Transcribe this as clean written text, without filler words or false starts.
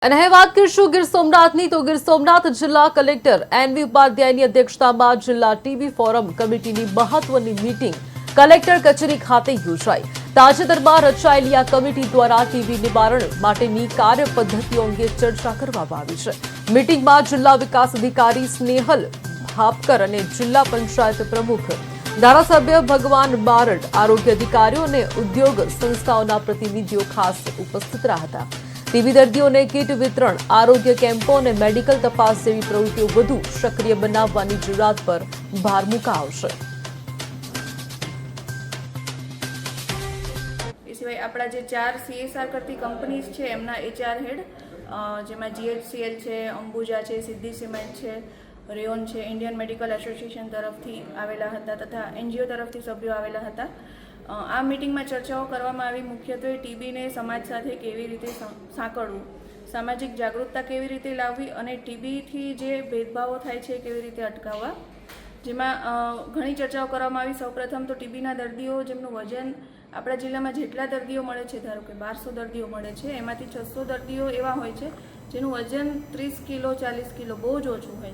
અને હવે વાત કરીશું ગીર સોમનાથની તો ગીર સોમનાથ જિલ્લા કલેક્ટર એનવી ઉપાધ્યાયની અધ્યક્ષતામાં જિલ્લા ટીબી ફોરમ કમિટીની મહત્વની મીટિંગ કલેક્ટર કચેરી ખાતે યોજાઈ। તાજેતરમાં રચાયેલી આ કમિટી દ્વારા ટીબી નિવારણ માટેની કાર્યપદ્ધતિઓ અંગે ચર્ચા કરવામાં આવી છે। મીટિંગમાં જિલ્લા વિકાસ અધિકારી સ્નેહલ ભાપકર અને જિલ્લા પંચાયત પ્રમુખ ધારાસભ્ય ભગવાન બારડ, આરોગ્ય અધિકારીઓ અને ઉદ્યોગ સંસ્થાઓના પ્રતિનિધિઓ ખાસ ઉપસ્થિત રહ્યા હતા। ટીબી દર્દીઓને કીટ વિતરણ, આરોગ્ય કેમ્પો અને મેડિકલ તપાસ જેવી પ્રવૃત્તિઓ વધુ સક્રિય બનાવવાની જરૂરિયાત પર ભાર મૂકાવશે। એ સિવાય આપણા જે 4 CSR કરતી કંપનીઝ છે એમના HR હેડ, જેમાં GHCL છે, અંબુજા છે, સિદ્ધિ સિમેન્ટ છે, રેયોન છે, ઇન્ડિયન મેડિકલ એસોસિએશન તરફથી આવેલા હતા તથા NGO તરફથી સભ્યો આવેલા હતા। આ મીટિંગમાં ચર્ચાઓ કરવામાં આવી મુખ્યત્વે ટીબીને સમાજ સાથે કેવી રીતે સાંકળવું, સામાજિક જાગૃતતા કેવી રીતે લાવવી અને ટીબીથી જે ભેદભાવો થાય છે કેવી રીતે અટકાવવા, જેમાં ઘણી ચર્ચાઓ કરવામાં આવી। સૌપ્રથમ તો ટીબીના દર્દીઓ જેમનું વજન આપણા જિલ્લામાં જેટલા દર્દીઓ મળે છે, ધારો કે 1200 દર્દીઓ મળે છે, એમાંથી 600 દર્દીઓ એવા હોય છે જેનું વજન 30 કિલો 40 કિલો બહુ જ ઓછું હોય